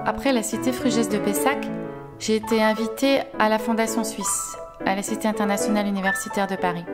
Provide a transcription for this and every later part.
Après la cité Frugès de Pessac, j'ai été invitée à la Fondation Suisse, à la Cité internationale universitaire de Paris.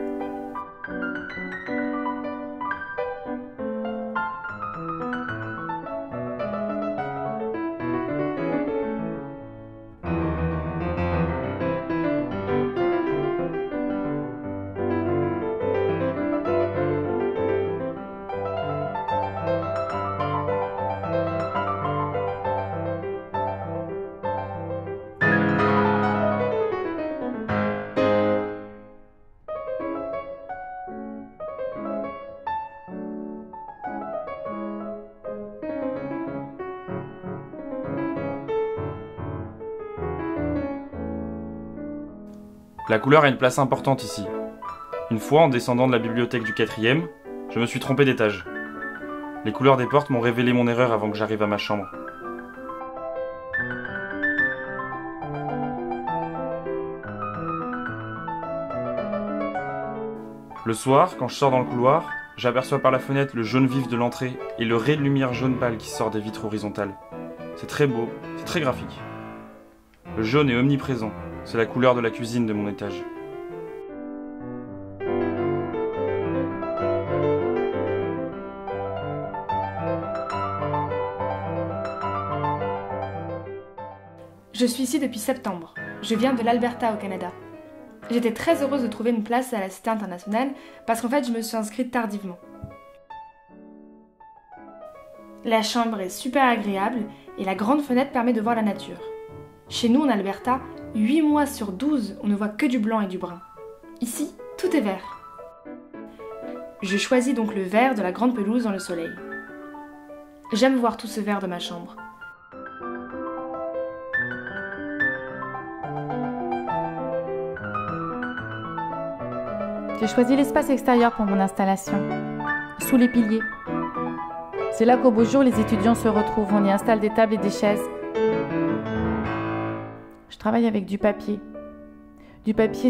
La couleur a une place importante ici. Une fois, en descendant de la bibliothèque du 4e, je me suis trompé d'étage. Les couleurs des portes m'ont révélé mon erreur avant que j'arrive à ma chambre. Le soir, quand je sors dans le couloir, j'aperçois par la fenêtre le jaune vif de l'entrée et le ray de lumière jaune pâle qui sort des vitres horizontales. C'est très beau, c'est très graphique. Le jaune est omniprésent, c'est la couleur de la cuisine de mon étage. Je suis ici depuis septembre. Je viens de l'Alberta au Canada. J'étais très heureuse de trouver une place à la Cité internationale parce qu'en fait je me suis inscrite tardivement. La chambre est super agréable et la grande fenêtre permet de voir la nature. Chez nous en Alberta, 8 mois sur 12, on ne voit que du blanc et du brun. Ici, tout est vert. Je choisis donc le vert de la grande pelouse dans le soleil. J'aime voir tout ce vert de ma chambre. J'ai choisi l'espace extérieur pour mon installation, sous les piliers. C'est là qu'au beau jour, les étudiants se retrouvent. On y installe des tables et des chaises. Je travaille avec du papier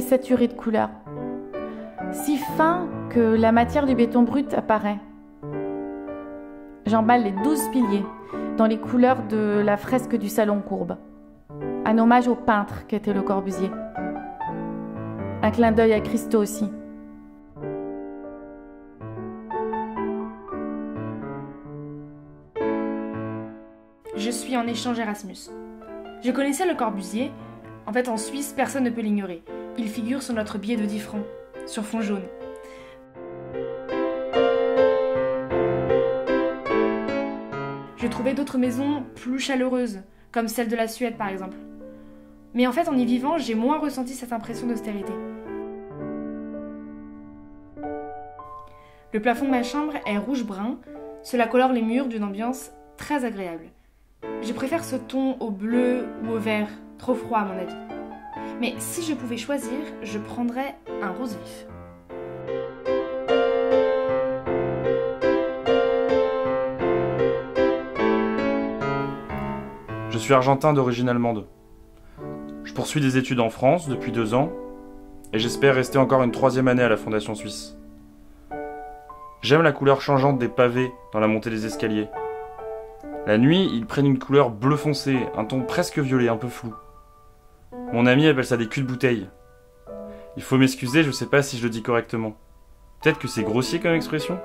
saturé de couleurs, si fin que la matière du béton brut apparaît. J'emballe les 12 piliers dans les couleurs de la fresque du Salon Courbe, un hommage au peintre qu'était Le Corbusier. Un clin d'œil à Christo aussi. Je suis en échange Erasmus. Je connaissais Le Corbusier. En fait, en Suisse, personne ne peut l'ignorer. Il figure sur notre billet de 10 francs, sur fond jaune. Je trouvais d'autres maisons plus chaleureuses, comme celle de la Suède par exemple. Mais en fait, en y vivant, j'ai moins ressenti cette impression d'austérité. Le plafond de ma chambre est rouge-brun, cela colore les murs d'une ambiance très agréable. Je préfère ce ton au bleu ou au vert, trop froid à mon avis. Mais si je pouvais choisir, je prendrais un rose vif. Je suis argentin d'origine allemande. Je poursuis des études en France depuis 2 ans et j'espère rester encore une 3e année à la Fondation Suisse. J'aime la couleur changeante des pavés dans la montée des escaliers. La nuit, ils prennent une couleur bleu foncé, un ton presque violet, un peu flou. Mon ami appelle ça des culs de bouteille. Il faut m'excuser, je sais pas si je le dis correctement. Peut-être que c'est grossier comme expression.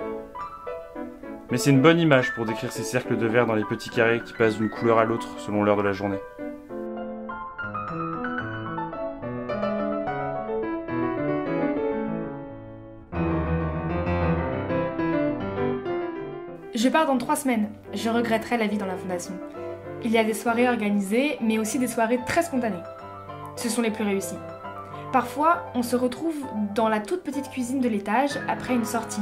Mais c'est une bonne image pour décrire ces cercles de verre dans les petits carrés qui passent d'une couleur à l'autre selon l'heure de la journée. Je pars dans 3 semaines. Je regretterai la vie dans la fondation. Il y a des soirées organisées, mais aussi des soirées très spontanées. Ce sont les plus réussies. Parfois, on se retrouve dans la toute petite cuisine de l'étage après une sortie.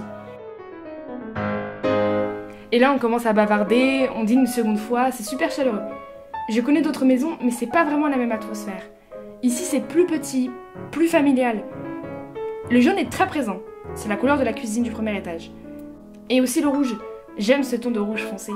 Et là, on commence à bavarder, on dîne une seconde fois, c'est super chaleureux. Je connais d'autres maisons, mais c'est pas vraiment la même atmosphère. Ici, c'est plus petit, plus familial. Le jaune est très présent. C'est la couleur de la cuisine du premier étage. Et aussi le rouge. J'aime ce ton de rouge foncé.